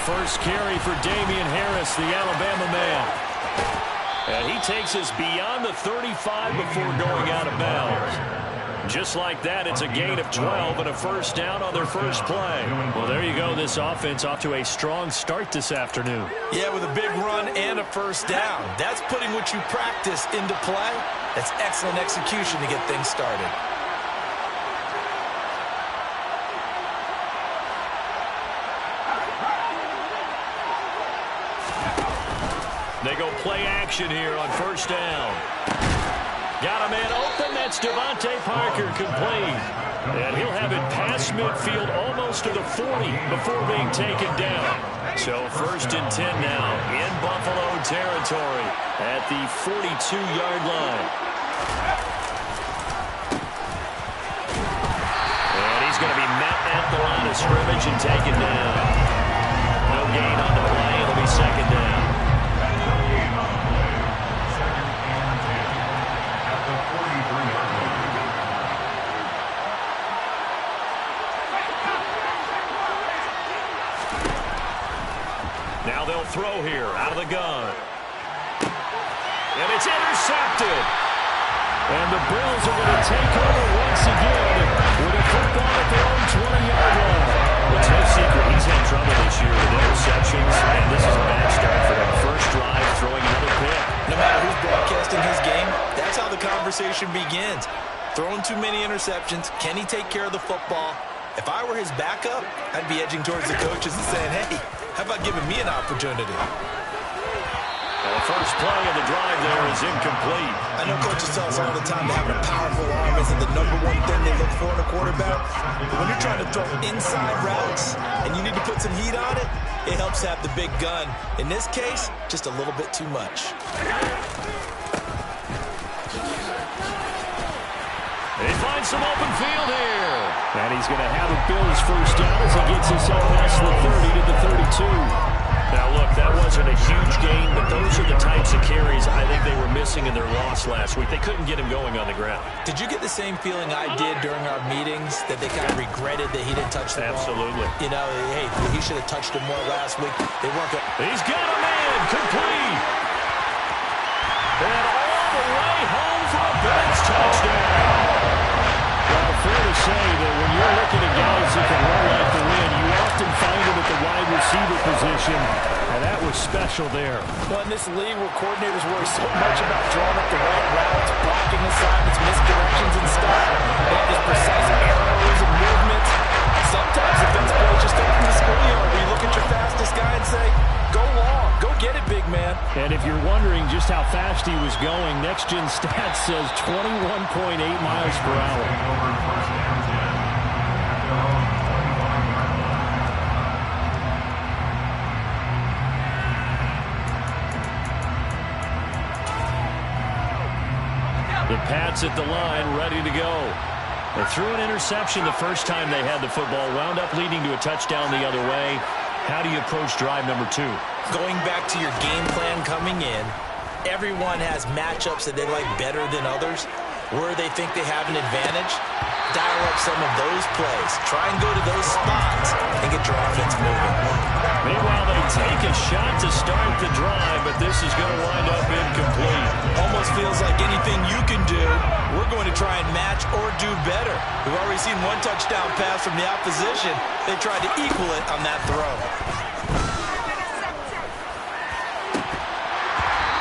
first carry for Damian Harris, the Alabama man. And he takes us beyond the 35 before going out of bounds. Just like that, it's a gain of 12 and a first down on their first play. Well, there you go. This offense off to a strong start this afternoon. Yeah, with a big run and a first down. That's putting what you practice into play. That's excellent execution to get things started. They go play action here on first down. Got a man open. That's Devontae Parker, complete. And he'll have it past midfield almost to the 40 before being taken down. So first and 10 now in Buffalo territory at the 42-yard line. And he's going to be met at the line of scrimmage and taken down. No gain on the play. It'll be second down. Now they'll throw here out of the gun. And it's intercepted. And the Bills are going to take over once again with a football at their own 20-yard line. It's no secret he's had trouble this year with interceptions, and this is a bad start for them. First drive, throwing another pick. No matter who's broadcasting his game, that's how the conversation begins. Throwing too many interceptions. Can he take care of the football? If I were his backup, I'd be edging towards the coaches and saying, hey, how about giving me an opportunity? Well, the first play of the drive there is incomplete. I know coaches tell us all the time that having a powerful arm isn't the #1 thing they look for in a quarterback. But when you're trying to throw inside routes and you need to put some heat on it, it helps have the big gun. In this case, just a little bit too much. They find some open field here. And he's going to have a Bills first down as he gets us up past the 30 to the 32. Now, look, that wasn't a huge gain, but those are the types of carries I think they were missing in their loss last week. They couldn't get him going on the ground. Did you get the same feeling I did during our meetings, that they kind of regretted that he didn't touch the ball? Absolutely. You know, hey, he should have touched it more last week. They weren't going. He's got a man, complete. And all the way home for a Bills touchdown. Well, fair to say that when you're looking at guys that can roll out the win, you often find them at the wide receiver position, and that was special there. Well, in this league where coordinators worry so much about drawing up the right routes, blocking assignments, misdirections and stuff, they have these precise arrows and movements. Sometimes defense players just open the schoolyard where you look at your fastest guy and say, go long, go get it, big man. And if you're wondering just how fast he was going, Next Gen Stats says 21.8 miles per hour. The Pats at the line, ready to go. They threw an interception the first time they had the football, wound up leading to a touchdown the other way. How do you approach drive number 2? Going back to your game plan coming in, everyone has matchups that they like better than others. Where they think they have an advantage, dial up some of those plays. Try and go to those spots and get your offense moving. Meanwhile, they take a shot to start the drive, but this is going to wind up incomplete. Almost feels like anything you can do, we're going to try and match or do better. We've already seen one touchdown pass from the opposition. They tried to equal it on that throw.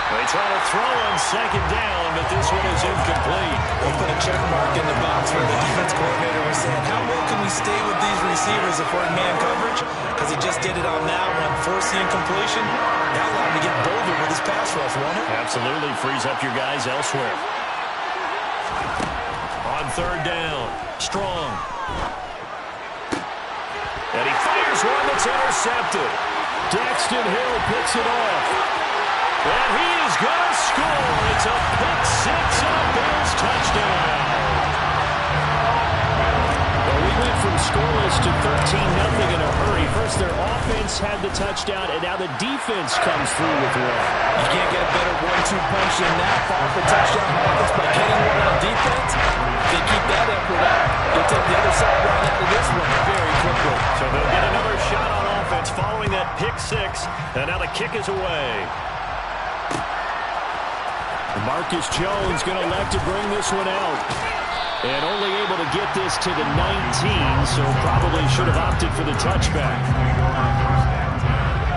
They try to throw on second down, but this one is incomplete. We'll put a check mark in the box where the defense coordinator was saying, how well can we stay with these receivers if we're in man coverage? Because he just did it on that one, forcing incompletion. That allowed him to get bolder with his pass rush, won't it? Absolutely, frees up your guys elsewhere. On third down, Strong. And he fires one that's intercepted. Daxton Hill picks it off. And he is going to score. It's a pick six and a Bills touchdown. Well, we went from scoreless to 13-0 in a hurry. First, their offense had the touchdown, and now the defense comes through with one. You can't get a better 1-2 punch than that. Fall for touchdown offense by getting one on defense. If they keep that effort up, they'll take the other side right out of this one very quickly. So they'll get another shot on offense following that pick six, and now the kick is away. Marcus Jones going to elect to bring this one out. And only able to get this to the 19, so probably should have opted for the touchback.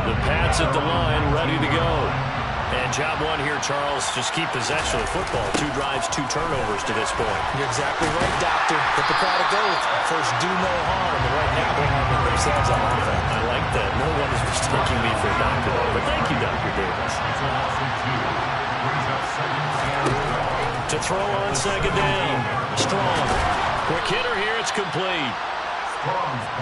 The Pats at the line, ready to go. And job one here, Charles, just keep possession of the football. 2 drives, 2 turnovers to this point. You're exactly right, Doctor. Hippocratic oath. First, do no harm. And right now, they're harming themselves on offense. I like that. No one is mistaking me for a doctor. But thank you, Dr. Davis. To throw on second down. Strong. Quick hitter here. It's complete.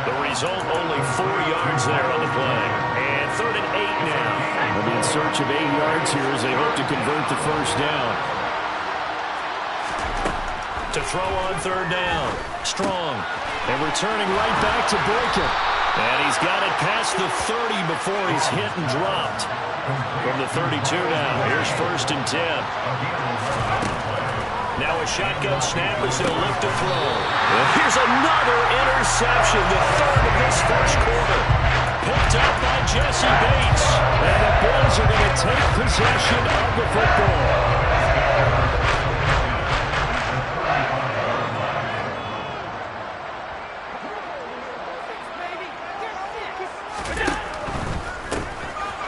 The result, only 4 yards there on the play. And 3rd and 8 now. They'll be in search of 8 yards here as they hope to convert the first down. To throw on 3rd down. Strong. And returning right back to Boykin. And he's got it past the 30 before he's hit and dropped. From the 32 now. Here's 1st and 10. Now a shotgun snap as he'll look to throw. Here's another interception, the 3rd of this first quarter. Picked up by Jesse Bates. And the Bills are going to take possession of the football.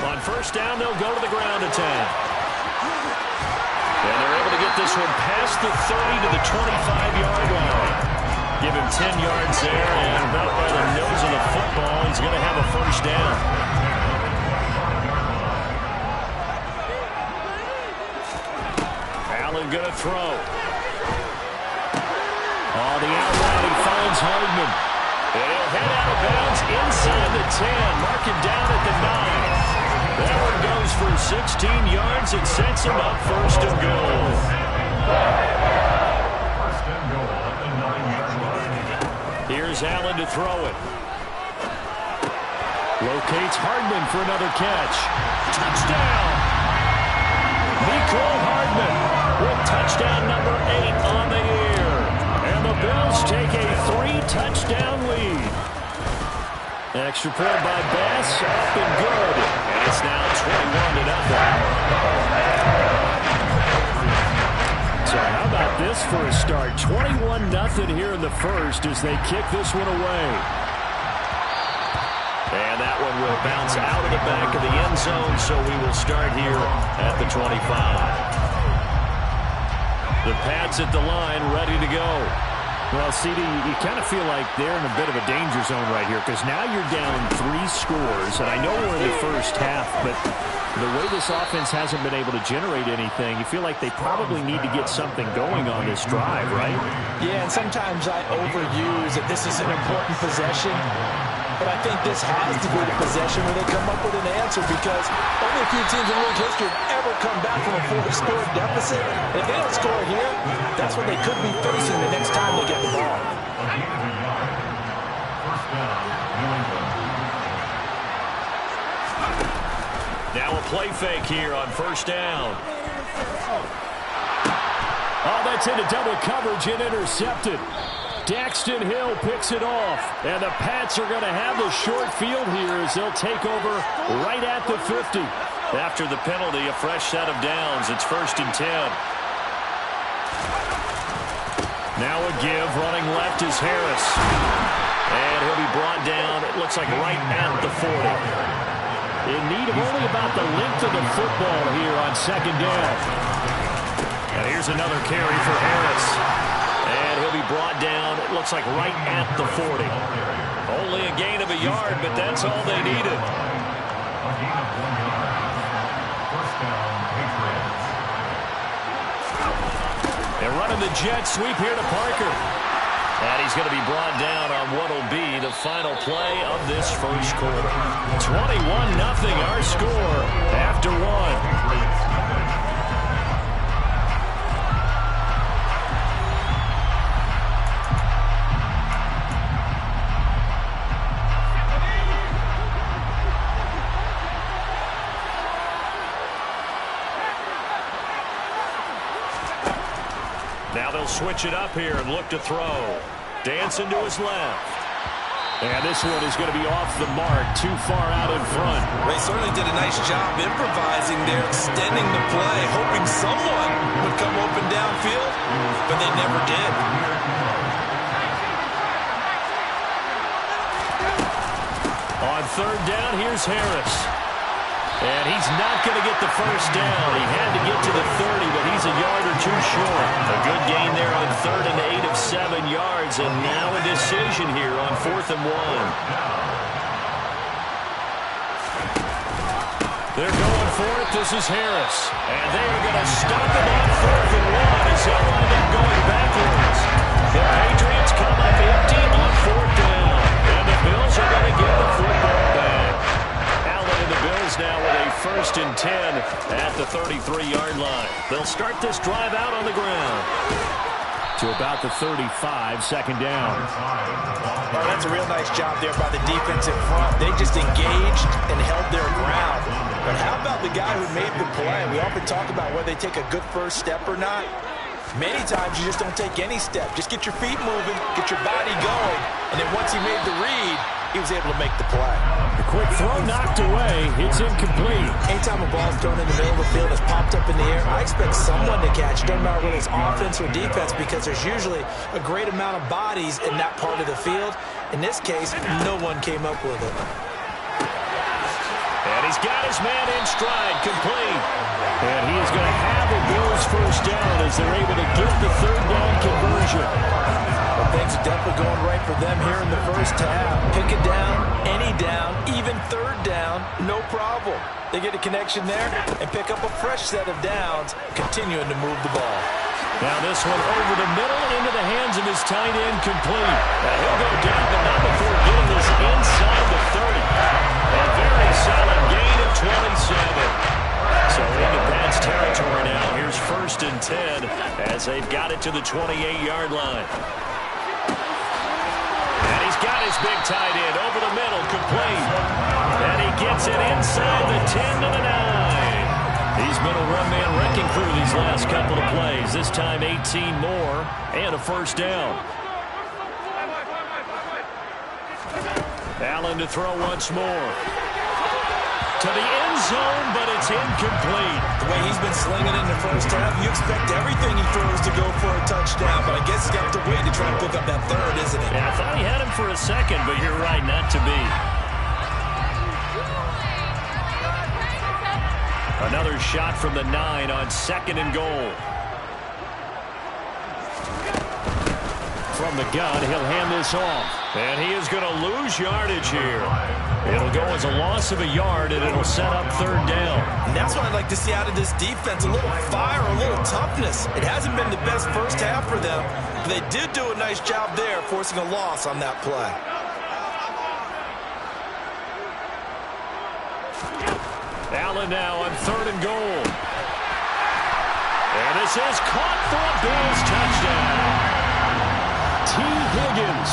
On 1st down, they'll go to the ground attack. And they're able to get this one past the 30 to the 25-yard line. Give him 10 yards there, and about by the nose of the football, he's going to have a 1st down. Allen going to throw. Oh, the out route, he finds Hardman. And he'll head out of bounds inside the 10, mark him down at the 9. That one goes for 16 yards and sets him up 1st and goal. Here's Allen to throw it. Locates Hardman for another catch. Touchdown! Mecole Hardman with touchdown number 8 on the year. And the Bills take a 3-touchdown lead. Extra point by Bass, up and good. And it's now 21-0. So how about this for a start? 21-0 here in the first as they kick this one away. And that one will bounce out of the back of the end zone, so we will start here at the 25. The Pats at the line, ready to go. Well, CD, you kind of feel like they're in a bit of a danger zone right here because now you're down 3 scores, and I know we're in the first half, but the way this offense hasn't been able to generate anything, you feel like they probably need to get something going on this drive, right? Yeah, and sometimes I overuse that this is an important possession, but I think this has to be the possession where they come up with an answer because only a few teams in league history have ever come back from a 4-score deficit. If they don't score here, that's what they could be facing the next time they get the ball. Now a play fake here on 1st down. Oh, that's into double coverage and intercepted. Daxton Hill picks it off, and the Pats are going to have the short field here as they'll take over right at the 50. After the penalty, a fresh set of downs. It's 1st and 10. Now a give, running left is Harris. And he'll be brought down, it looks like right at the 40. In need of only about the length of the football here on 2nd down. And here's another carry for Harris. And he'll be brought down, it looks like right at the 40. Only a gain of a yard, but that's all they needed. They're running the jet sweep here to Parker. And he's going to be brought down on what will be the final play of this first quarter. 21-0 our score after 1. Now they'll switch it up here and look to throw. Dancing to his left. And this one is going to be off the mark, too far out in front. They certainly did a nice job improvising there, extending the play, hoping someone would come open downfield, but they never did. On third down, here's Harris. And he's not going to get the first down. He had to get to the 30, but he's a yard or two short. A good gain there on 3rd and 8 of 7 yards, and now a decision here on 4th and 1. They're going for it. This is Harris. And they are going to stop him on 4th and 1 as he'll wind up going backwards. The Patriots come up empty on 4th down. And the Bills are going to get the football back. Allen and the Bills now with a 1st and 10 at the 33-yard line. They'll start this drive out on the ground to about the 35, 2nd down. Oh, that's a real nice job there by the defense in front. They just engaged and held their ground. But how about the guy who made the play? We often talk about whether they take a good first step or not. Many times you just don't take any step. Just get your feet moving, get your body going, and then once he made the read, he was able to make the play. The quick throw knocked away. It's incomplete. Anytime a ball's thrown in the middle of the field, it's popped up in the air, I expect someone to catch it. Doesn't matter whether it's offense or defense, because there's usually a great amount of bodies in that part of the field. In this case, no one came up with it. And he's got his man in stride, complete. And he is going to have a Bills first down as they're able to get the 3rd down conversion. Well, things are definitely going right for them here in the first half. Pick it down, any down, even 3rd down, no problem. They get a connection there and pick up a fresh set of downs, continuing to move the ball. Now this one over the middle into the hands of his tight end, complete. Now he'll go down, but not before getting this inside the 30. A very solid gain of 27. So into Pat's territory now. Here's 1st and 10 as they've got it to the 28-yard line. And he's got his big tight end over the middle, complete. And he gets it inside the 10 to the 9. He's been a run-man wrecking crew these last couple of plays. This time 18 more and a first down. Allen to throw once more. To the end zone, but it's incomplete. The way he's been slinging in the first half, you expect everything he throws to go for a touchdown, but I guess he's got to wait to try and pick up that 3rd, isn't it? Yeah, I thought he had him for a second, but you're right, not to be. Another shot from the 9 on 2nd and goal. From the gun, he'll hand this off. And he is going to lose yardage here. It'll go as a loss of a yard, and it'll set up 3rd down. And that's what I'd like to see out of this defense, a little fire, a little toughness. It hasn't been the best first half for them, but they did do a nice job there, forcing a loss on that play. Allen now on 3rd and goal. And this is caught for a Bills touchdown. T. Higgins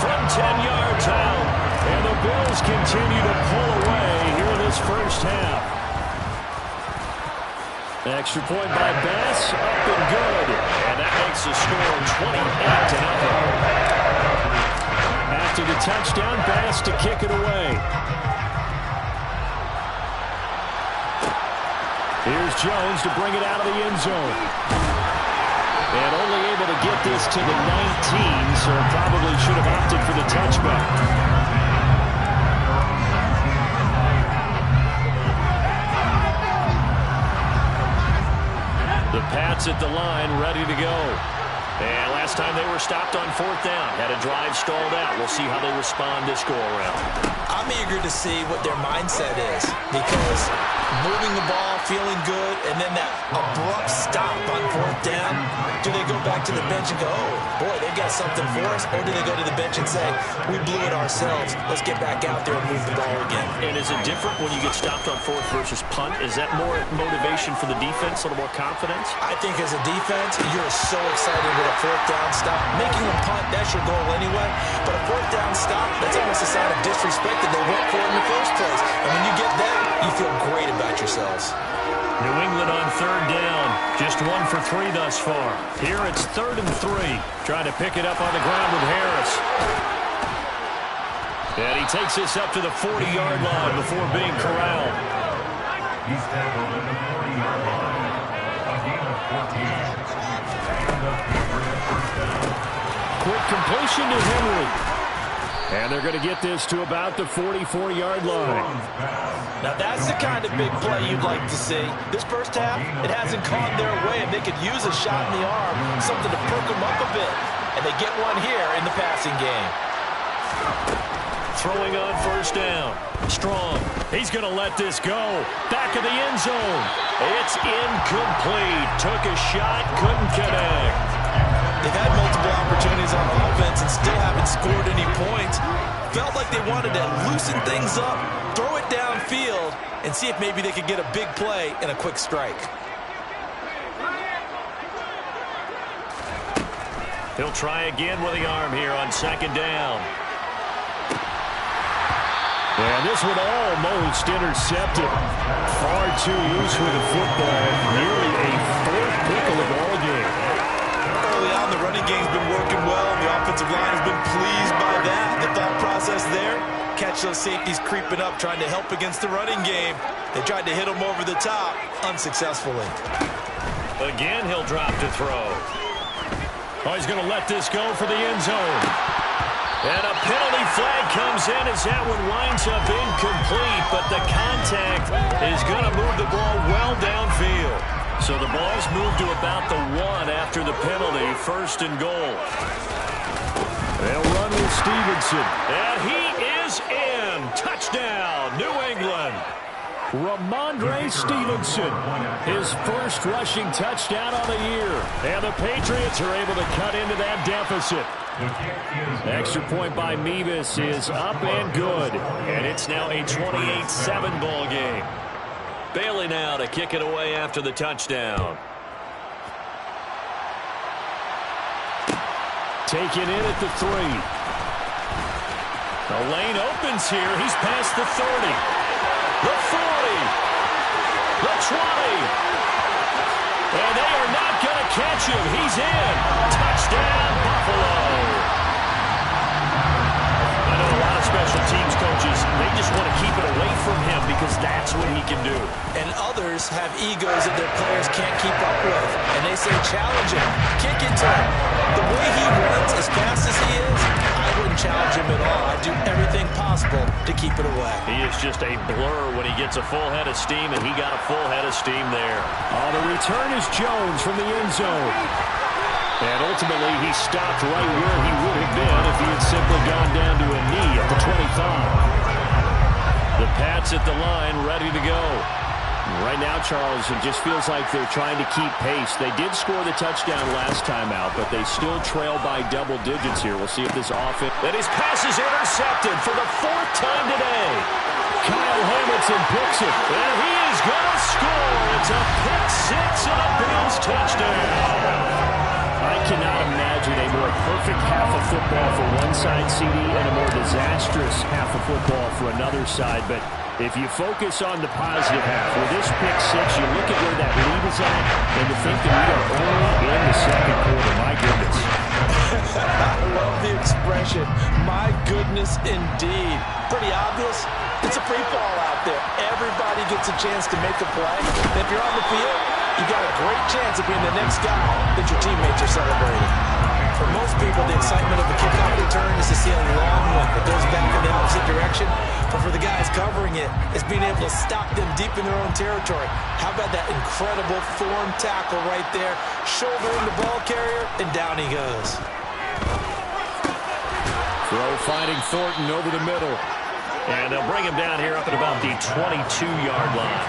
from 10 yards out. And the Bills continue to pull away here in this first half. Extra point by Bass, up and good. And that makes the score 28-0. After the touchdown, Bass to kick it away. Here's Jones to bring it out of the end zone. And only able to get this to the 19, so probably should have opted for the touchback. The Pats at the line, ready to go. And last time they were stopped on 4th down. Had a drive stalled out. We'll see how they respond this go-around. I'm eager to see what their mindset is, because moving the ball, feeling good, and then that abrupt stop on 4th down, do they go back to the bench and go, oh, boy, they've got something for us, or do they go to the bench and say, we blew it ourselves, let's get back out there and move the ball again? And is it different when you get stopped on 4th versus punt? Is that more motivation for the defense, a little more confidence? I think as a defense, you're so excited with a 4th down stop. Making a punt, that's your goal anyway, but a 4th down stop, that's almost a sign of disrespect that they went for it in the first place. And when you get that, you feel great about yourselves. New England on 3rd down. Just 1 for 3 thus far. Here it's 3rd and 3. Trying to pick it up on the ground with Harris. And he takes this up to the 40-yard line before being corralled. He's tackled at the 40-yard line. A gain of 14. And up for the first down. Quick completion to Henry. And they're going to get this to about the 44-yard line. Now that's the kind of big play you'd like to see. This first half, it hasn't gone their way, and they could use a shot in the arm, something to perk them up a bit. And they get one here in the passing game. Throwing on first down. Strong. He's going to let this go. Back of the end zone. It's incomplete. Took a shot, couldn't connect. They've had multiple opportunities on offense and still haven't scored any points. Felt like they wanted to loosen things up, throw it downfield, and see if maybe they could get a big play and a quick strike. He'll try again with the arm here on second down. And this one almost intercepted. Far too loose with the football. Nearly a fourth pick of the ball game. Early on, the running game's been working well, and the offensive line has been pleased by that. The thought process there, catch those safeties creeping up, trying to help against the running game. They tried to hit them over the top, unsuccessfully. Again, he'll drop to throw. Oh, he's going to let this go for the end zone. And a penalty flag comes in as that one winds up incomplete, but the contact is going to move the ball well downfield. So the ball's moved to about the 1 after the penalty, first and goal. They'll run with Stevenson. And he is in. Touchdown, New England. Ramondre Stevenson, his first rushing touchdown on the year. And the Patriots are able to cut into that deficit. Extra point by Mevis is up and good. And it's now a 28-7 ball game. Bailey now to kick it away after the touchdown. Taken in at the 3. The lane opens here. He's past the 30. The 40. The 20. And they are not going to catch him. He's in. Touchdown, Buffalo. I know a lot of special teams coaches, they just want to keep it away from him because that's what he can do. And others have egos that their players can't keep up with. And they say, challenge him, kick it to him. The way he runs as fast as he is, I wouldn't challenge him at all. I'd do everything possible to keep it away. He is just a blur when he gets a full head of steam, and he got a full head of steam there. The return is Jones from the end zone. And ultimately, he stopped right where he would have been if he had simply gone down to a knee at the 25. The Pats at the line, ready to go. Right now, Charles, it just feels like they're trying to keep pace. They did score the touchdown last time out, but they still trail by double digits here. We'll see if this offense... And his pass is intercepted for the 4th time today. Kyle Hamilton picks it. And he is going to score. It's a pick 6 and a Bills touchdown. I cannot imagine a more perfect half of football for one side, CD, and a more disastrous half of football for another side. But if you focus on the positive half, with this pick 6, you look at where that lead is at, and to think that we are only in the second quarter, my goodness. I love the expression, my goodness indeed. Pretty obvious. It's a free fall out there. Everybody gets a chance to make a play. And if you're on the field, you got a great chance of being the next guy that your teammates are celebrating. For most people, the excitement of a kickoff return is to see a long one that goes back in the opposite direction. But for the guys covering it, it's being able to stop them deep in their own territory. How about that incredible form tackle right there? Shouldering the ball carrier, and down he goes. Throw finding Thornton over the middle. And they'll bring him down here up at about the 22-yard line.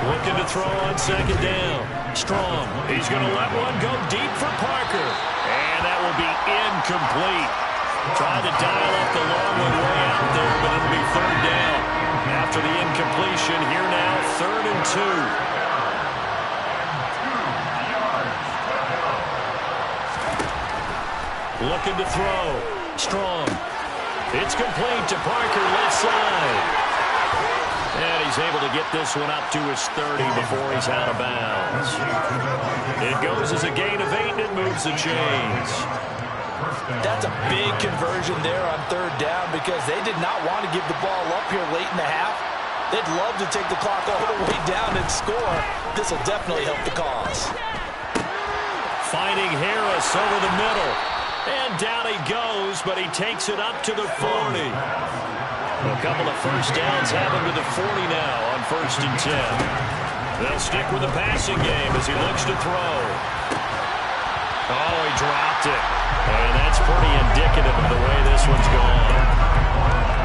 Looking to throw on second down. Strong. He's going to let one go deep for Parker. And that will be incomplete. Trying to dial up the long one way out there, but it'll be 3rd down. After the incompletion, here now, 3rd and 2. Looking to throw. Strong. It's complete to Parker, left side. And he's able to get this one up to his 30 before he's out of bounds. It goes as a gain of 8, and it moves the chains. That's a big conversion there on third down because they did not want to give the ball up here late in the half. They'd love to take the clock all the way down and score. This will definitely help the cause. Finding Harris over the middle. And down he goes, but he takes it up to the 40. A couple of first downs have him to the 40 now on 1st and 10. They'll stick with the passing game as he looks to throw. Oh, he dropped it. And that's pretty indicative of the way this one's gone.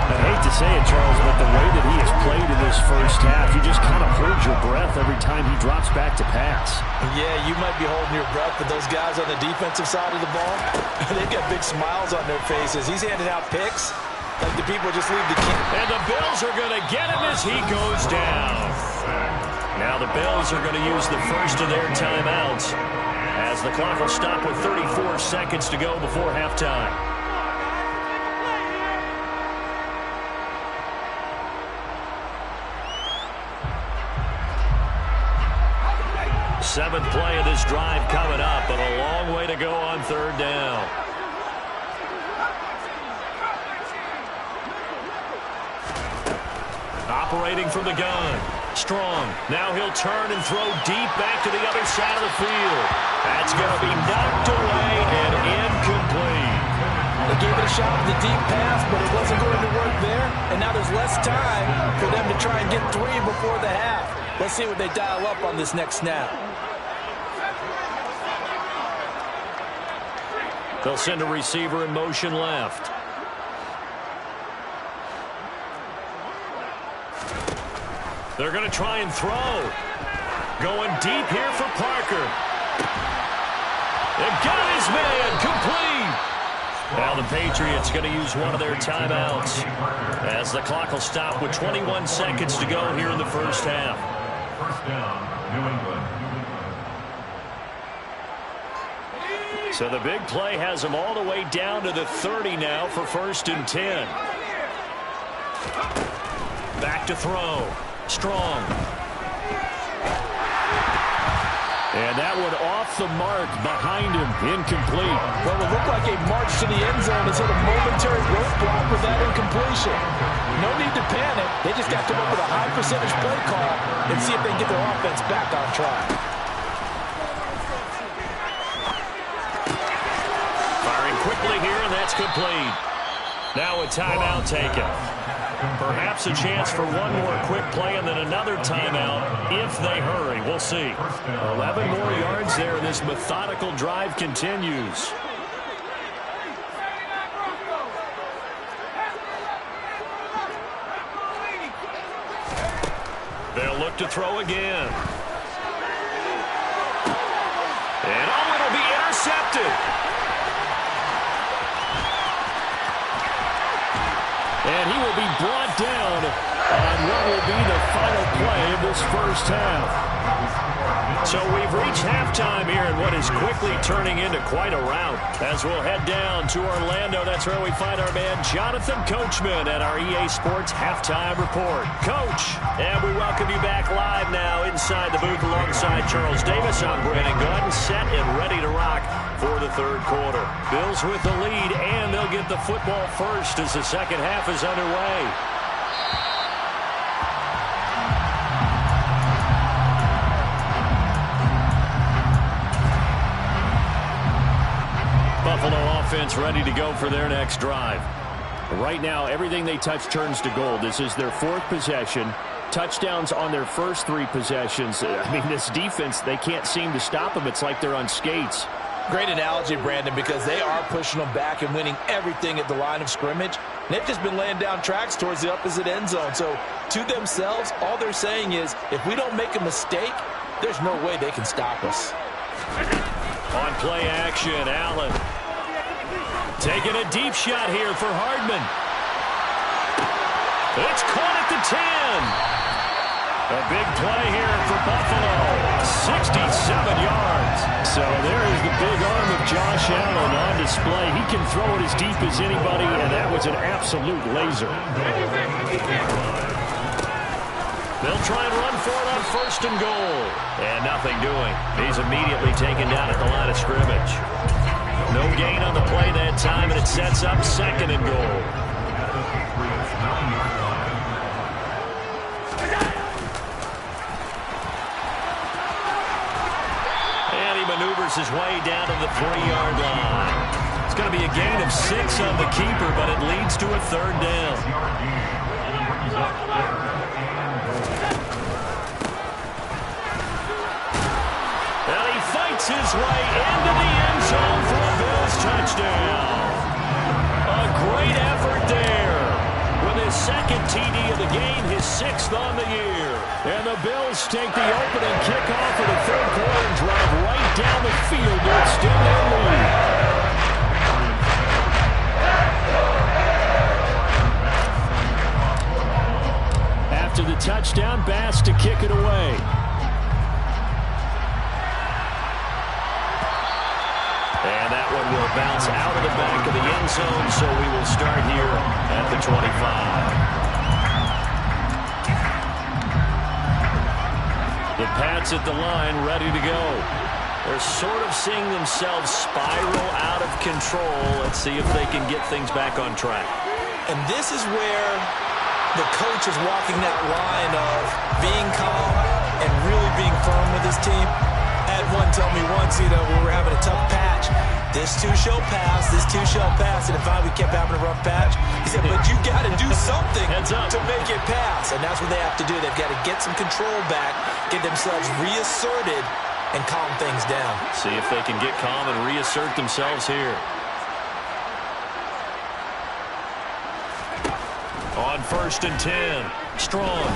I hate to say it, Charles, but the way that he has played in this first half, you just kind of hold your breath every time he drops back to pass. Yeah, you might be holding your breath, but those guys on the defensive side of the ball, they've got big smiles on their faces. He's handing out picks like the people just leave the key. And the Bills are going to get him as he goes down. Now the Bills are going to use the first of their timeouts as the clock will stop with 34 seconds to go before halftime. Seventh play of this drive coming up, but a long way to go on third down. Operating from the gun. Strong. Now he'll turn and throw deep back to the other side of the field. That's going to be knocked away and incomplete. They gave it a shot with the deep pass, but it wasn't going to work there. And now there's less time for them to try and get 3 before the half. Let's see what they dial up on this next snap. They'll send a receiver in motion left. They're going to try and throw. Going deep here for Parker. They've got his man complete. Now the Patriots going to use one of their timeouts as the clock will stop with 21 seconds to go here in the first half. First down, New England. So the big play has them all the way down to the 30 now for 1st and 10. Back to throw. Strong. And that one off the mark behind him. Incomplete. Well, it looked like a march to the end zone has hit a momentary roadblock with that incompletion. No need to panic. They just got to come up with a high percentage play call and see if they can get their offense back on track. Firing quickly here, and that's complete. Now a timeout taken. Perhaps a chance for one more quick play and then another timeout if they hurry. We'll see. 11 more yards there. This methodical drive continues. They'll look to throw again. And oh, it'll be intercepted. And he will be brought down on what will be the final play of this first half. So we've reached halftime here in what is quickly turning into quite a rout. As we'll head down to Orlando, that's where we find our man Jonathan Coachman at our EA Sports Halftime Report. Coach, and we welcome you back live now inside the booth alongside Charles Davis. I'm Brandon Gunn, set and ready to rock for the third quarter. Bills with the lead, and they'll get the football first as the second half is underway. Buffalo offense ready to go for their next drive. Right now, everything they touch turns to gold. This is their 4th possession. Touchdowns on their first 3 possessions. I mean, this defense, they can't seem to stop them. It's like they're on skates. Great analogy, Brandon, because they are pushing them back and winning everything at the line of scrimmage. They've just been laying down tracks towards the opposite end zone. So, to themselves, all they're saying is, if we don't make a mistake, there's no way they can stop us. On play action, Allen. Taking a deep shot here for Hardman. It's caught at the 10. A big play here for Buffalo. 67 yards. So there is the big arm of Josh Allen on display. He can throw it as deep as anybody, and that was an absolute laser. They'll try and run for it on 1st and goal. And nothing doing. He's immediately taken down at the line of scrimmage. No gain on the play that time, and it sets up 2nd and goal. At the Patriots 9-yard line. And he maneuvers his way down to the 3-yard line. It's going to be a gain of 6 on the keeper, but it leads to a 3rd down. And he fights his way into the end zone for a Bills touchdown. A great effort there. With his 2nd TD of the game, his 6th on the year. And the Bills take the opening kickoff of the 3rd quarter and drive right down the field to extend their lead. After the touchdown, Bass to kick it away. And that one will bounce out of the back of the end zone, so we will start here at the 25. The Pats at the line, ready to go. They're sort of seeing themselves spiral out of control. Let's see if they can get things back on track. And this is where the coach is walking that line of being calm and really being firm with his team. I had one tell me once, when we were having a tough patch, this too shall pass, this too shall pass. And if we kept having a rough patch, he said, but you got to do something to make it pass. And that's what they have to do. They've got to get some control back, get themselves reasserted, and calm things down. See if they can get calm and reassert themselves here. On 1st and 10, Strong.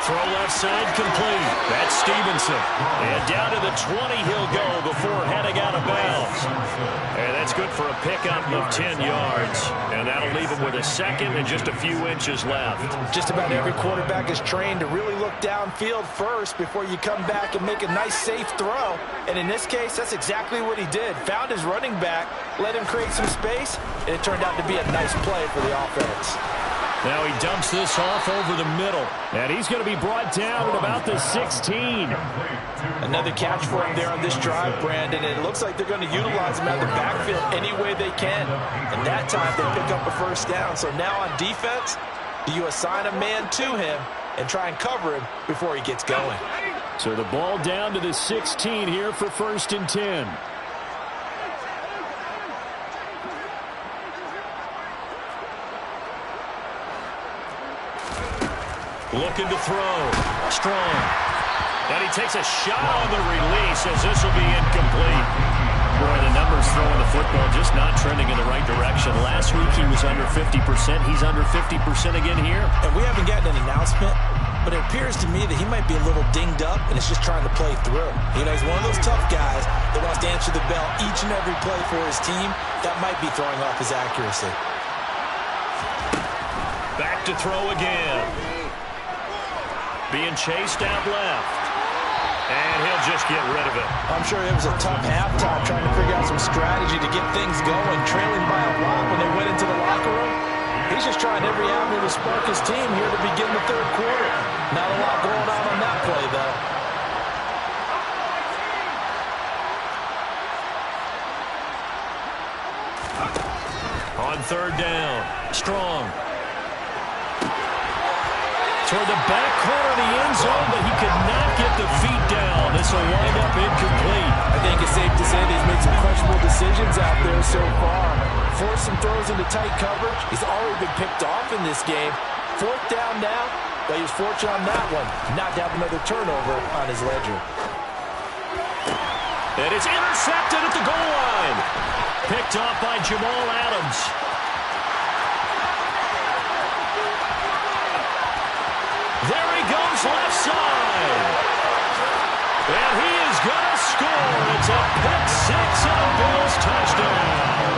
Throw left side complete. That's Stevenson. And down to the 20 he'll go before heading out of bounds. And that's good for a pickup of 10 yards. And that'll leave him with a 2nd and just a few inches left. Just about every quarterback is trained to really look downfield first before you come back and make a nice, safe throw. And in this case, that's exactly what he did. Found his running back, let him create some space, and it turned out to be a nice play for the offense. Now he dumps this off over the middle. And he's going to be brought down at about the 16. Another catch for him there on this drive, Brandon. And it looks like they're going to utilize him out of the backfield any way they can. And that time they pick up a 1st down. So now on defense, do you assign a man to him and try and cover him before he gets going? So the ball down to the 16 here for 1st and 10. Looking to throw. Strong. And he takes a shot on the release as this will be incomplete. Boy, the numbers throwing the football just not trending in the right direction. Last week he was under 50%. He's under 50% again here. And we haven't gotten an announcement, but it appears to me that he might be a little dinged up and is just trying to play through. He's one of those tough guys that wants to answer the bell each and every play for his team. That might be throwing off his accuracy. Back to throw again. Being chased out left. And he'll just get rid of it. I'm sure it was a tough halftime trying to figure out some strategy to get things going, trailing by a lot when they went into the locker room. He's just trying every avenue to spark his team here to begin the 3rd quarter. Not a lot going on that play, though. On 3rd down, Strong. Toward the back corner of the end zone, but he could not get the feet down. This will wind up incomplete. I think it's safe to say that he's made some questionable decisions out there so far. Forced some throws into tight coverage. He's already been picked off in this game. 4th down now, but he was fortunate on that one not to have another turnover on his ledger. And it's intercepted at the goal line. Picked off by Jamal Adams. There he goes left side. And he is going to score. It's a pick 6 and a Bills touchdown.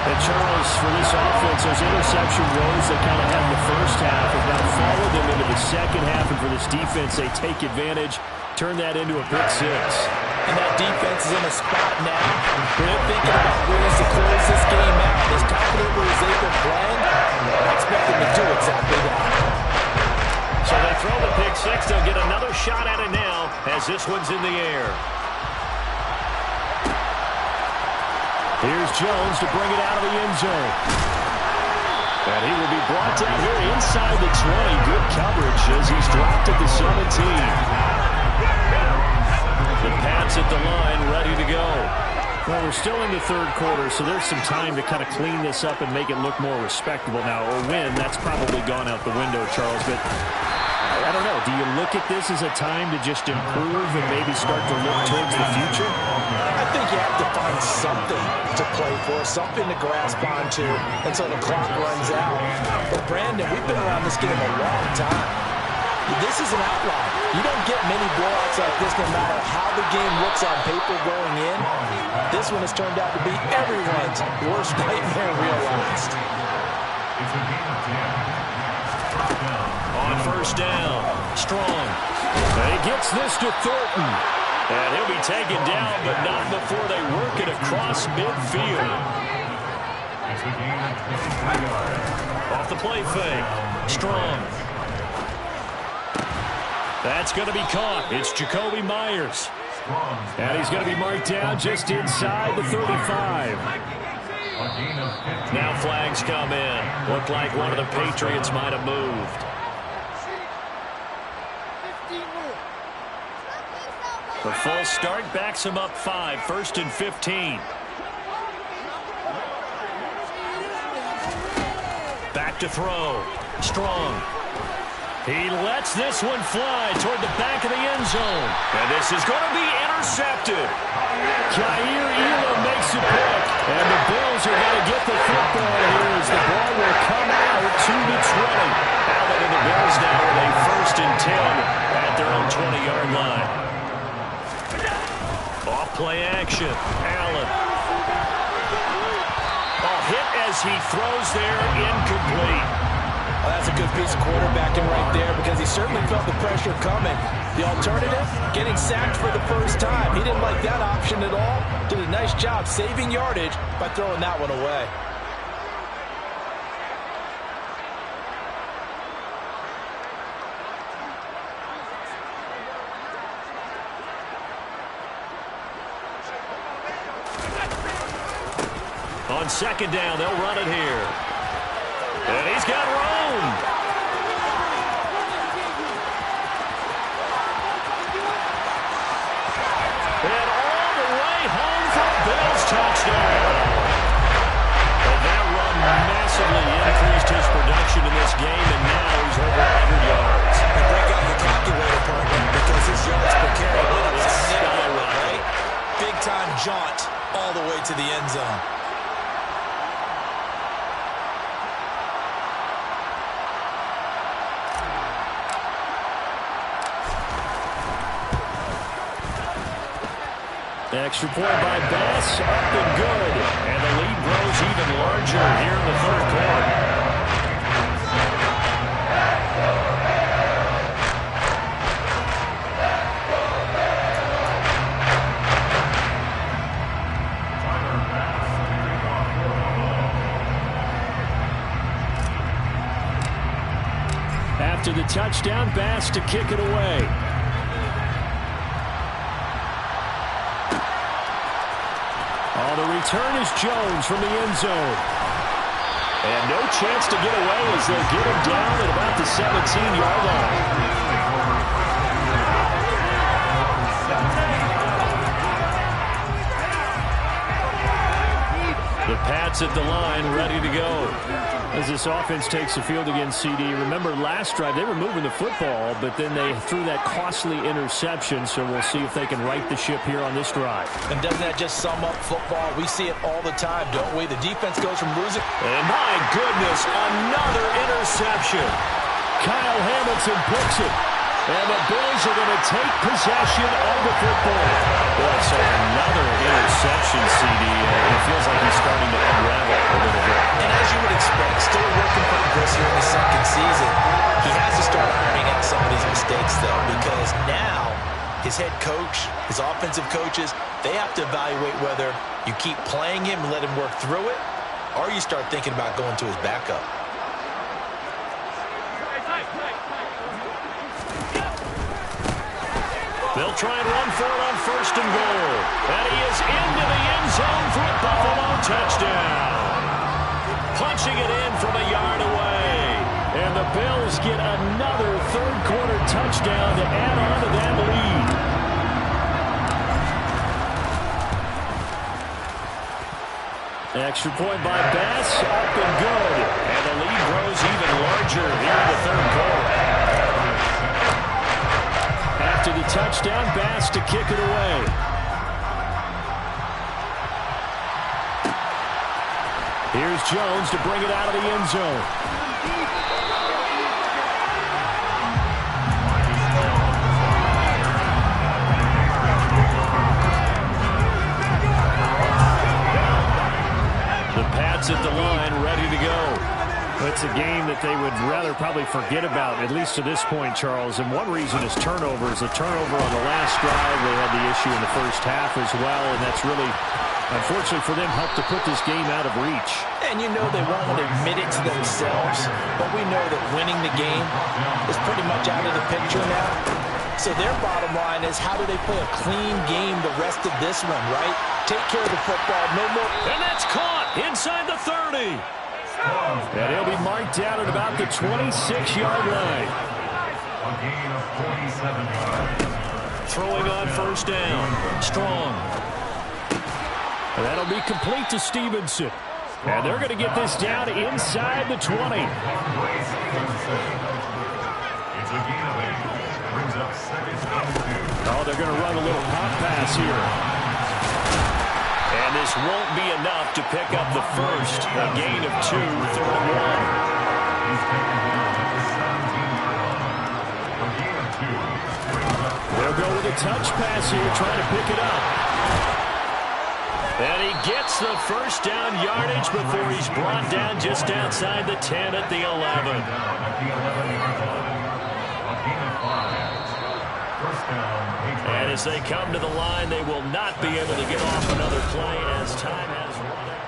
And Charles, for this offense, those interception woes they kind of had in the first half have now followed them into the second half. And for this defense, they take advantage, turn that into a pick 6. And that defense is in a spot now. They're thinking about ways to close this game out. As confidently as they've been playing, I expect them to do exactly that. So they throw the pick 6. They'll get another shot at it now as this one's in the air. Here's Jones to bring it out of the end zone. And he will be brought down here inside the 20. Good coverage as he's dropped at the 17. The Pats at the line, ready to go. Well, we're still in the third quarter, so there's some time to kind of clean this up and make it look more respectable now. Or win, that's probably gone out the window, Charles. But I don't know. Do you look at this as a time to just improve and maybe start to look towards the future? I think you have to find something to play for, something to grasp onto until the clock runs out. But, Brandon, we've been around this game a long time. This is an outlier. You don't get many blowouts like this no matter how the game looks on paper going in. This one has turned out to be everyone's worst nightmare realized. It's a game of 10. On first down, Strong. And he gets this to Thornton. And he'll be taken down, but not before they work it across midfield. It's a game of 23 yards. Off the play fake, Strong. That's going to be caught. It's Jakobi Meyers. And he's going to be marked down just inside the 35. Now flags come in. Looked like one of the Patriots might have moved. The full start backs him up 5, 1st and 15. Back to throw. Strong. He lets this one fly toward the back of the end zone. And this is going to be intercepted. Jair Elam makes it quick. And the Bills are going to get the football here as the ball will come out to the 20. Allen and the Bills now with a 1st and 10 at their own 20-yard line. Off play action. Allen. A hit as he throws there, incomplete. Well, that's a good piece of quarterbacking right there because he certainly felt the pressure coming. The alternative, getting sacked for the first time. He didn't like that option at all. Did a nice job saving yardage by throwing that one away. On second down, they'll run it here. And he's got room. And all the way home for a Bills touchdown. And that run massively increased his production in this game, and now he's over 100 yards. And break out the calculator, partner, because his yards per carry went up significantly, right? Big-time jaunt all the way to the end zone. Extra point by Bass, up and good. And the lead grows even larger here in the third quarter. After the touchdown, Bass to kick it away. The return is Jones from the end zone. And no chance to get away as they'll get him down at about the 17-yard line. The Pats at the line, ready to go. As this offense takes the field against CD, remember last drive they were moving the football, but then they threw that costly interception, so we'll see if they can right the ship here on this drive. And doesn't that just sum up football? We see it all the time, don't we? The defense goes from losing. And my goodness, another interception. Kyle Hamilton picks it. And the Bills are going to take possession of the football. Boy, so another interception, CD. It feels like he's starting to unravel a little bit. And as you would expect, still working pretty brisk here in the second season. He has to start ironing out some of these mistakes, though, because now his head coach, his offensive coaches, they have to evaluate whether you keep playing him and let him work through it, or you start thinking about going to his backup. They'll try and run for it on 1st and goal. And he is into the end zone for a Buffalo touchdown. Punching it in from a yard away. And the Bills get another third-quarter touchdown to add on to that lead. Extra point by Bass, up and good. And the lead grows even larger here in the third quarter. After the touchdown, Bass to kick it away. Here's Jones to bring it out of the end zone. The Pats at the line, ready to go. It's a game that they would rather probably forget about, at least to this point, Charles. And one reason is turnovers. A turnover on the last drive. They had the issue in the first half as well, and that's really, unfortunately for them, helped to put this game out of reach. And you know they won't admit it to themselves, but we know that winning the game is pretty much out of the picture now. So their bottom line is, how do they play a clean game the rest of this one, right? Take care of the football, no more. And that's caught inside the 30. And he'll be marked down at about the 26-yard line. A gain of 47 yards. Throwing on 1st down. Strong. And that'll be complete to Stevenson. And they're going to get this down inside the 20. It's a gain of 8. Brings up 2nd and 2. Oh, they're going to run a little pop pass here. And this won't be enough to pick up the first. A gain of 2, 3rd and 1. He's taken down at the 17-yard line. A gain of 2. They'll go with a touch pass here, trying to pick it up. And he gets the first down yardage before he's brought down just outside the 10 at the 11. At the 11-yard line. A gain of 5. First down. And as they come to the line, they will not be able to get off another play as time has run out.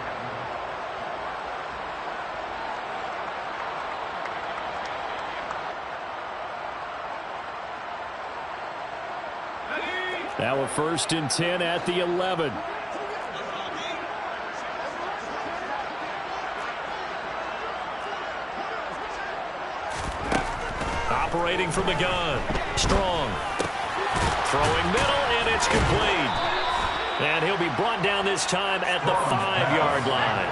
Now a 1st and 10 at the 11. Operating from the gun. Strong. Throwing middle, and it's complete. And he'll be brought down this time at the 5-yard line.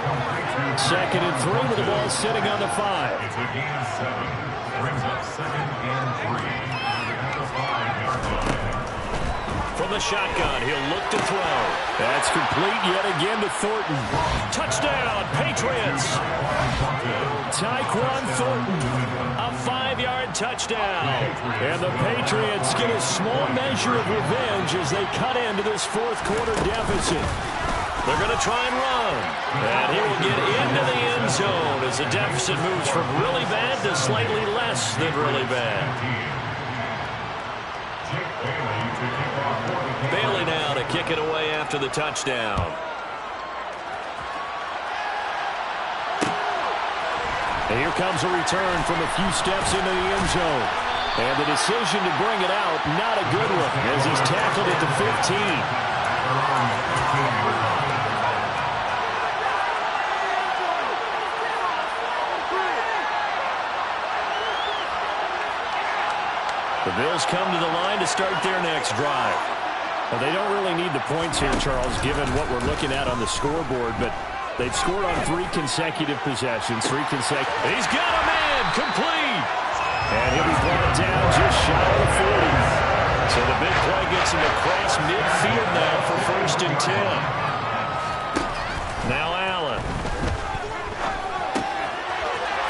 2nd and 3 with the ball sitting on the 5. It's a gain of 7. Brings up 2nd and 3 at the 5-yard line. From the shotgun, he'll look to throw. That's complete yet again to Thornton. Touchdown, Patriots. Tyquan Thornton, a 5-yard touchdown. And the Patriots get a small measure of revenge as they cut into this 4th-quarter deficit. They're going to try and run. And he will get into the end zone as the deficit moves from really bad to slightly less than really bad. Bailey now to kick it away after the touchdown. And here comes a return from a few steps into the end zone. And the decision to bring it out, not a good one, as he's tackled at the 15. The Bills come to the line to start their next drive. Well, they don't really need the points here, Charles, given what we're looking at on the scoreboard, but they've scored on 3 consecutive possessions. He's got a man, complete. And he'll be brought down just shy of the 40. So the big play gets him across midfield now for 1st and 10. Now Allen.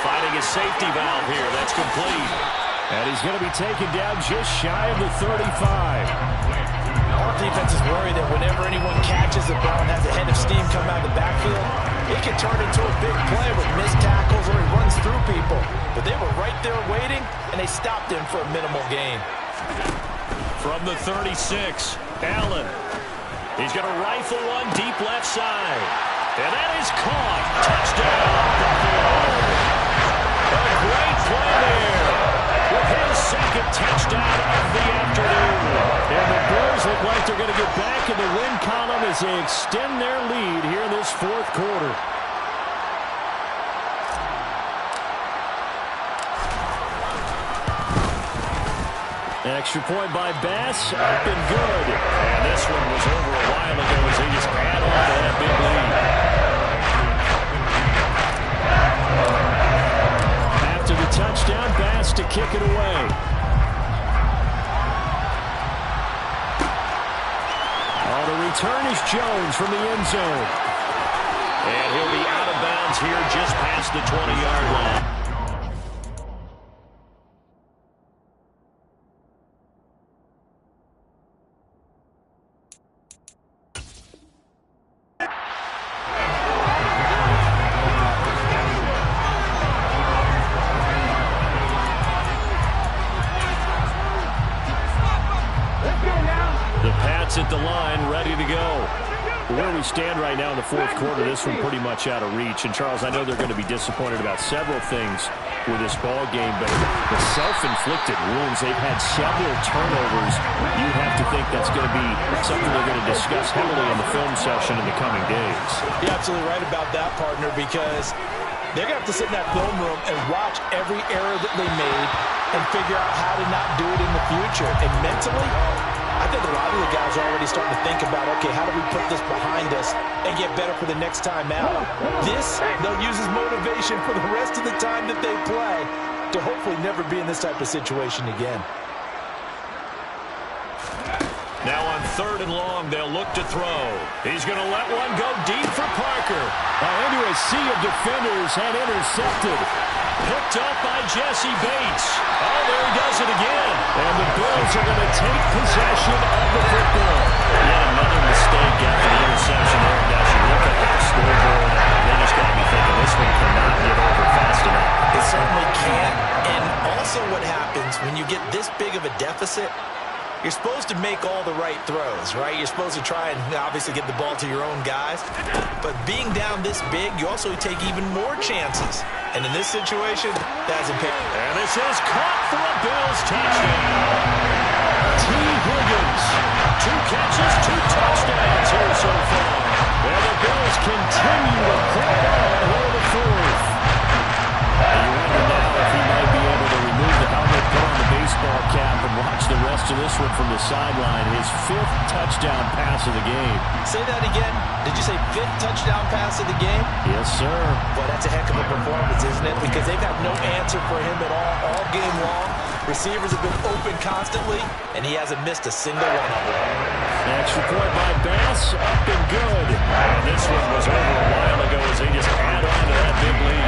Fighting a safety valve here. That's complete. And he's going to be taken down just shy of the 35. Our defense is worried that whenever anyone catches the ball and has a head of steam come out of the backfield, it can turn into a big play with missed tackles or he runs through people. But they were right there waiting, and they stopped him for a minimal gain. From the 36, Allen. He's going to rifle one deep left side. And that is caught. Touchdown. A great play there. With his 2nd touchdown of the afternoon. And the think they're going to get back in the win column as they extend their lead here in this fourth quarter. Extra point by Bass, up and good. And this one was over a while ago as they just add on to that big lead. After the touchdown, Bass to kick it away. On the return is Jones from the end zone. And he'll be out of bounds here just past the 20-yard line. At the line, ready to go. Where we stand right now in the fourth quarter, this one pretty much out of reach. And, Charles, I know they're going to be disappointed about several things with this ball game, but the self-inflicted wounds, they've had several turnovers. You have to think that's going to be something they're going to discuss heavily in the film session in the coming days. You're absolutely right about that, partner, because they're going to have to sit in that film room and watch every error that they made and figure out how to not do it in the future. And mentally, I think a lot of the guys are already starting to think about, okay, how do we put this behind us and get better for the next time out? This, they'll use as motivation for the rest of the time that they play to hopefully never be in this type of situation again. Now on 3rd and long, they'll look to throw. He's going to let one go deep for Parker. Into a sea of defenders and intercepted. Picked up by Jesse Bates. Oh, there he does it again. And the Bills are going to take possession of the football. Yet another mistake after the interception there. Now you look up at the scoreboard. They just got to be thinking this one cannot get over fast enough. It certainly can't. And also what happens when you get this big of a deficit, you're supposed to make all the right throws, right? You're supposed to try and obviously get the ball to your own guys. But being down this big, you also take even more chances. And in this situation, that hasn't picked. And this is caught for a Bills touchdown. T. Higgins, 2 catches, 2 touchdowns here so far. And the Bills continue to play on here in the fourth. And you wonder now if he might be able to remove the helmet, put on the baseball cap, and watch the rest of this one from the sideline. His 5th touchdown pass of the game. Say that again. Did you say 5th touchdown pass of the game? Yes, sir. Well, that's a heck of a performance, isn't it? Because they've had no answer for him at all game long. Receivers have been open constantly, and he hasn't missed a single one of them. Extra point by Bass, up and good. And this one was over a while ago as they just add on to that big lead.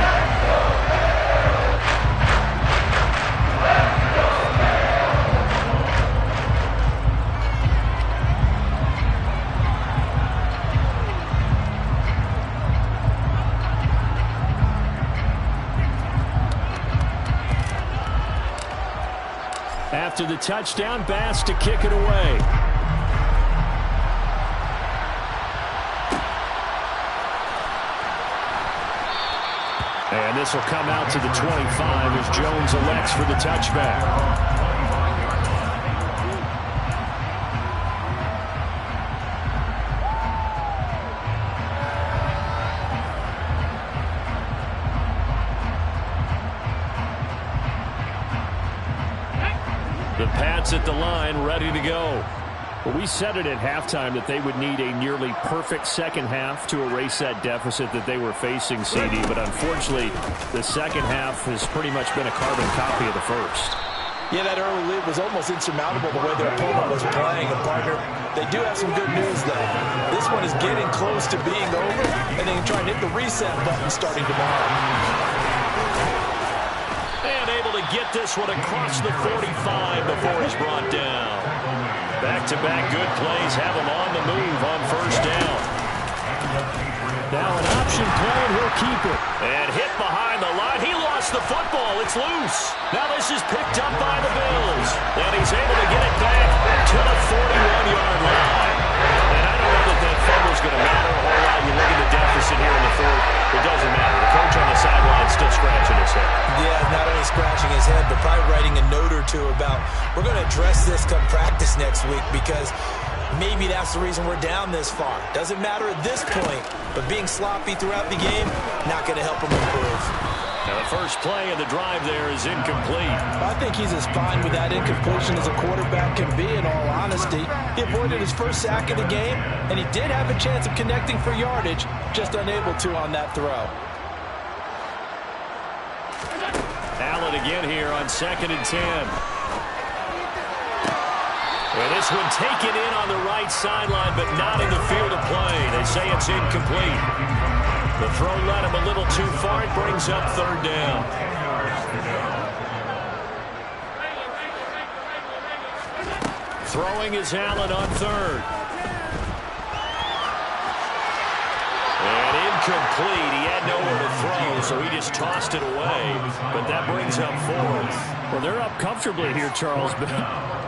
After the touchdown, Bass to kick it away. And this will come out to the 25 as Jones elects for the touchback. The Pats at the line, ready to go. Well, we said it at halftime that they would need a nearly perfect second half to erase that deficit that they were facing, CD. But unfortunately, the second half has pretty much been a carbon copy of the first. Yeah, that early lead was almost insurmountable the way their opponent was playing. And, partner, they do have some good news, though. This one is getting close to being over, and they can try and hit the reset button starting tomorrow. And able to get this one across the 45 before he's brought down. Back-to-back good plays have him on the move on first down. Now an option play, and he'll keep it. And hit behind the line. He lost the football. It's loose. Now this is picked up by the Bills. And he's able to get it back to the 41-yard line. And I don't know that that fumble's going to matter a whole lot. You look at the deficit here in the fourth. It doesn't matter. The coach on the sideline is still scratching his head. Yeah, not only scratching his head, but probably writing a note or two about we're going to address this come practice next week because Maybe that's the reason we're down this far. Doesn't matter at this point, but being sloppy throughout the game, not going to help him improve. Now the first play of the drive there is incomplete. I think he's as fine with that incompletion as a quarterback can be, in all honesty. He avoided his first sack of the game, and he did have a chance of connecting for yardage, just unable to on that throw. Allen again here on 2nd and 10. Well, this one taken in on the right sideline, but not in the field of play. They say it's incomplete. The throw led him a little too far. It brings up 3rd down. Throwing is Allen on 3rd. And incomplete. He had nowhere to throw, so he just tossed it away. But that brings up 4th. Well, they're up comfortably here, Charles, but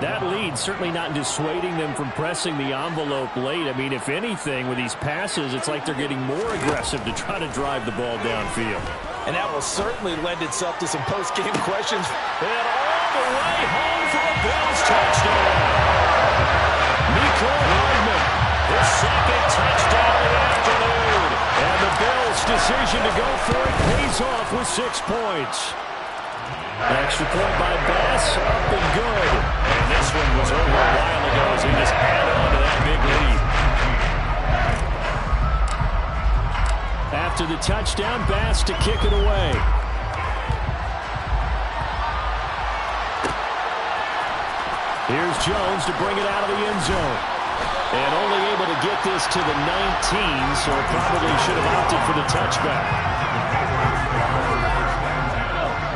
that lead certainly not dissuading them from pressing the envelope late. I mean, if anything, with these passes, it's like they're getting more aggressive to try to drive the ball downfield. And that will certainly lend itself to some post-game questions. And all the way home for a Bills touchdown. Mecole Hardman, his 2nd touchdown of the afternoon. And the Bills' decision to go for it pays off with 6 points. Extra point by Bass, up and good. And this one was over a while ago as he just added on to that big lead. After the touchdown, Bass to kick it away. Here's Jones to bring it out of the end zone. And only able to get this to the 19, so probably should have opted for the touchback.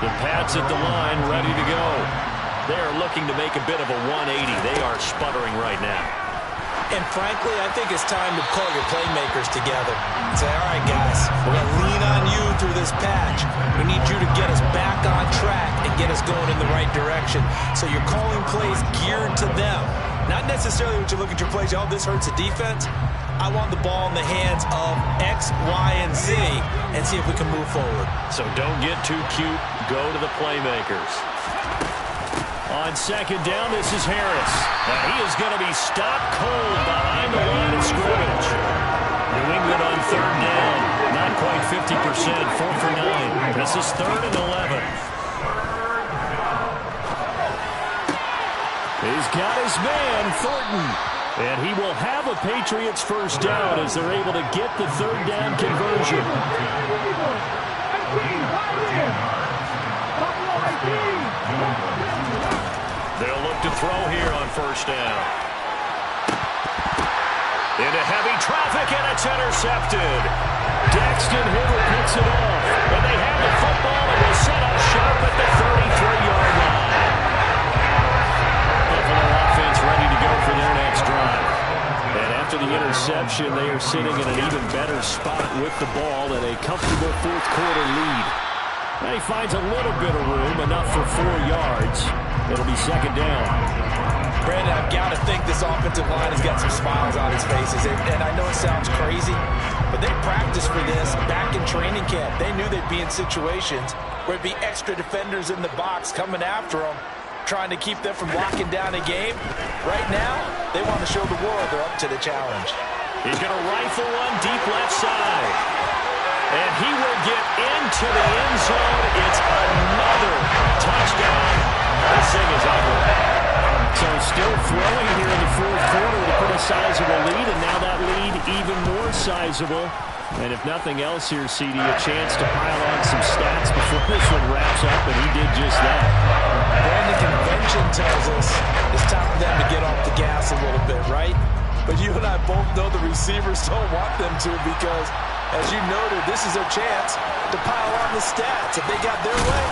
The Pats at the line, ready to go. They're looking to make a bit of a 180. They are sputtering right now. And frankly, I think it's time to call your playmakers together and say, all right, guys, we're going to lean on you through this patch. We need you to get us back on track and get us going in the right direction. So you're calling plays geared to them. Not necessarily what you look at your plays, oh, this hurts the defense. I want the ball in the hands of X, Y, and Z and see if we can move forward. So don't get too cute. Go to the playmakers. On 2nd down, this is Harris. Now he is going to be stopped cold behind the line of scrimmage. New England on 3rd down. Not quite 50%. 4 for 9. This is 3rd and 11. He's got his man, Thornton. And he will have a Patriots first down as they're able to get the 3rd down conversion. They'll look to throw here on 1st down. Into heavy traffic, and it's intercepted. Daxton Hill picks it off. And they have the football and will set up shop at the 33-yard line. Buffalo offense ready to go for their next drive. And after the interception, they are sitting in an even better spot with the ball and a comfortable 4th quarter lead. Now he finds a little bit of room, enough for 4 yards. It'll be 2nd down. Brandon, I've got to think this offensive line has got some smiles on its faces. And I know it sounds crazy, but they practiced for this back in training camp. They knew they'd be in situations where it'd be extra defenders in the box coming after them, trying to keep them from locking down a game. Right now, they want to show the world they're up to the challenge. He's going to rifle one deep left side. And he will get into the end zone. It's another touchdown. This thing is over. So still throwing here in the 4th quarter with a pretty sizable lead, and now that lead even more sizable. And if nothing else here, CD, a chance to pile on some stats before this one wraps up, and he did just that. Brandon, convention tells us it's time for them to get off the gas a little bit, right? But you and I both know the receivers don't want them to because, as you noted, this is their chance to pile on the stats. If they got their way,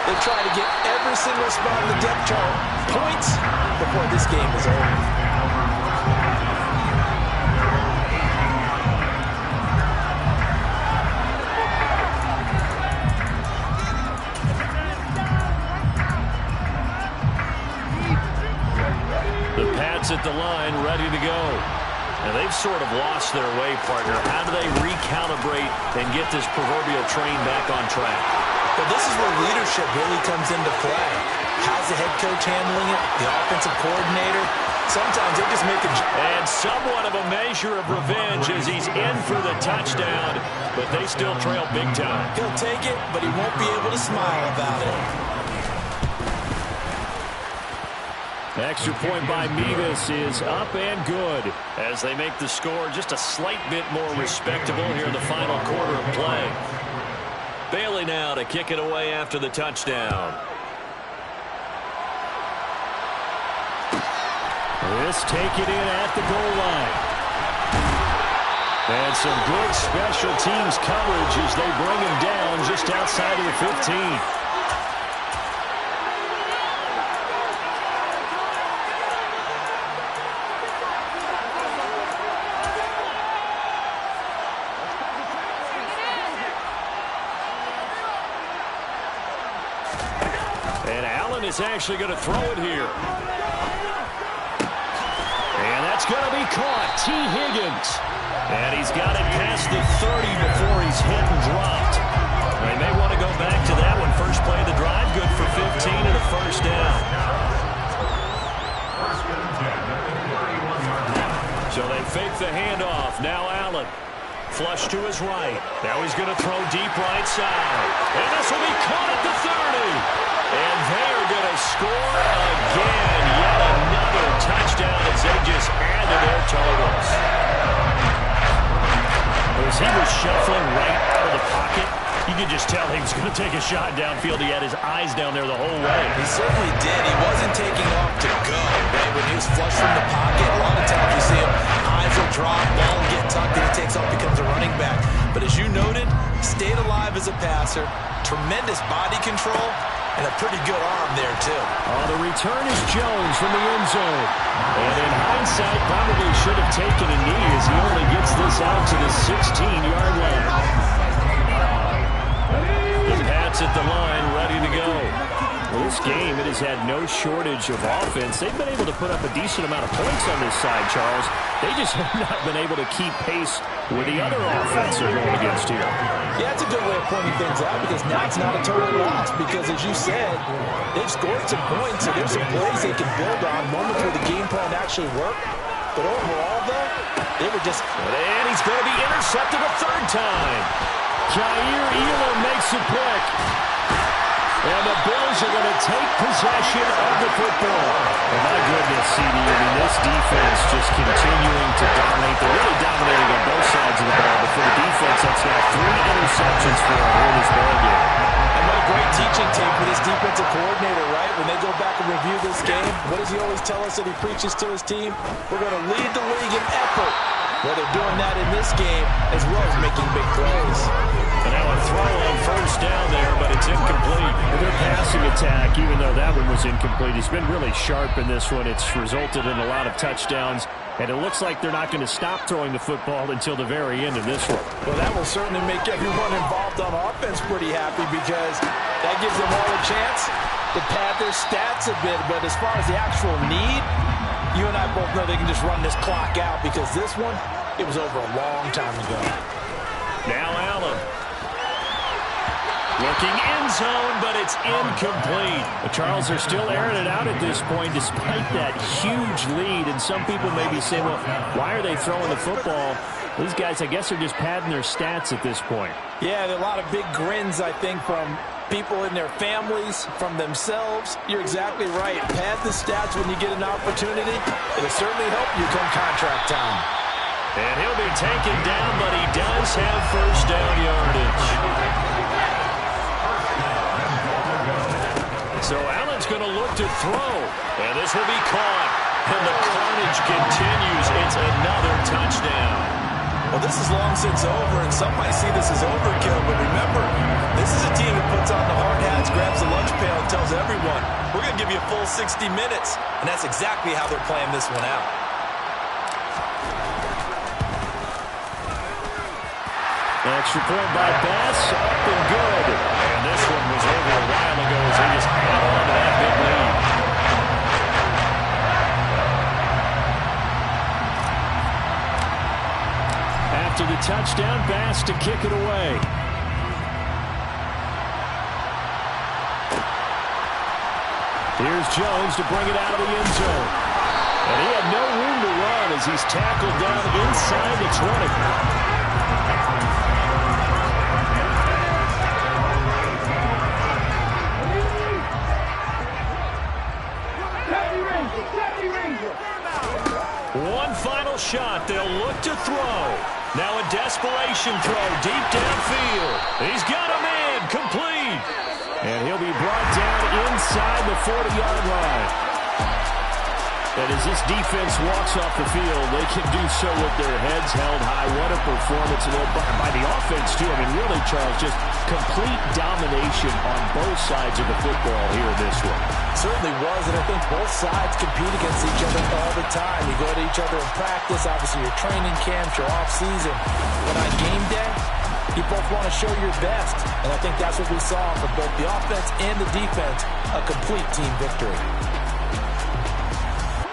they try to get every single spot in the depth chart points before this game is over. The Pats at the line, ready to go. And they've sort of lost their way, partner. How do they recalibrate and get this proverbial train back on track? But this is where leadership really comes into play. How's the head coach handling it? The offensive coordinator? Sometimes they just make a... And somewhat of a measure of revenge as he's in for the touchdown, but they still trail big time. He'll take it, but he won't be able to smile about it. Extra point by Mevis is up and good. As they make the score just a slight bit more respectable here in the final quarter of play. Bailey now to kick it away after the touchdown. Let's take it in at the goal line. And some good special teams coverage as they bring him down just outside of the 15. And Allen is actually going to throw it here. And that's going to be caught. T. Higgins. And he's got it past the 30 before he's hit and dropped. They may want to go back to that one. First play of the drive, good for 15 and a first down. So they fake the handoff. Now Allen. Flush to his right. Now he's going to throw deep right side. And this will be caught at the 30. And they're going to score again. Yet another touchdown as they just add to their totals. As he was shuffling right out of the pocket, you could just tell he was going to take a shot downfield. He had his eyes down there the whole way. He certainly did. He wasn't taking off to go, right? When he was flushed from the pocket, a lot of times you see him, eyes will drop, ball will get tucked, and he takes off, becomes a running back. But as you noted, stayed alive as a passer, tremendous body control, and a pretty good arm there, too. The return is Jones from the end zone. And in hindsight, probably should have taken a knee as he only gets this out to the 16-yard line. The Pats at the line, ready to go. This game, it has had no shortage of offense. They've been able to put up a decent amount of points on this side, Charles. They just have not been able to keep pace with the other offense they're going against here. Yeah, it's a good way of pointing things out because now it's not a total loss because, as you said, they've scored some points, so there's some plays they can build on, moments where the game plan actually worked. But overall, though, they were just... And he's going to be intercepted a third time. Jair Elam makes a pick. And the Bills are going to take possession of the football. Oh, my goodness, CD. I mean, this defense just continuing to dominate. They're really dominating on both sides of the ball. But for the defense, that's now 3 interceptions for them in this ball game. And what a great teaching tape for this defensive coordinator, right? When they go back and review this game, what does he always tell us that he preaches to his team? We're going to lead the league in effort. Well, they're doing that in this game as well as making big plays. And now a throw on first down there, but it's incomplete. Their passing attack, even though that one was incomplete, has been really sharp in this one. It's resulted in a lot of touchdowns, and it looks like they're not going to stop throwing the football until the very end of this one. Well, that will certainly make everyone involved on offense pretty happy because that gives them all a chance to pad their stats a bit. But as far as the actual need, you and I both know they can just run this clock out because this one, it was over a long time ago. Now Allen. Looking end zone, but it's incomplete. The Charles are still airing it out at this point despite that huge lead. And some people may be saying, well, why are they throwing the football? These guys, I guess, are just padding their stats at this point. Yeah, there are a lot of big grins, I think, from people in their families, from themselves. You're exactly right. Pad the stats when you get an opportunity. It'll certainly help you come contract time. And he'll be taken down, but he does have first down yardage. So Allen's going to look to throw. And this will be caught. And the carnage continues. It's another touchdown. Well, this is long since over, and some might see this as overkill. But remember, this is a team that puts on the hard hats, grabs the lunch pail, and tells everyone, we're going to give you a full 60 minutes. And that's exactly how they're playing this one out. Extra point by Bass, up and good. And this one was over a while ago as they just held on to that big lead. After the touchdown, Bass to kick it away. Here's Jones to bring it out of the end zone. And he had no room to run as he's tackled down inside the 20. One final shot. They'll look to throw. Now a desperation throw deep downfield. He's got a man complete. And he'll be brought down inside the 40-yard line. And as this defense walks off the field, they can do so with their heads held high. What a performance by the offense, too. I mean, really, Charles, just complete domination on both sides of the football here in this one. Certainly was, and I think both sides compete against each other all the time. You go to each other in practice, obviously your training camps, your off-season. But on game day, you both want to show your best. And I think that's what we saw from both the offense and the defense, a complete team victory.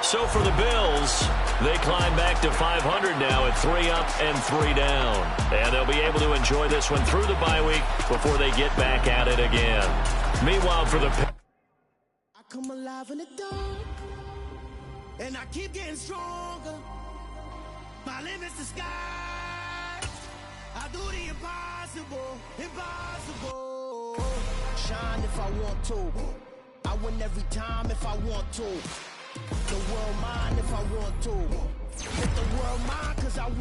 So for the Bills, they climb back to 500 now at 3 up and 3 down. And they'll be able to enjoy this one through the bye week before they get back at it again. Meanwhile, for the I come alive in the dark, and I keep getting stronger. My limit's the sky. I do the impossible, impossible. Shine if I want to. I win every time if I want to. The world mine if I want to. Let the world mine 'cause I want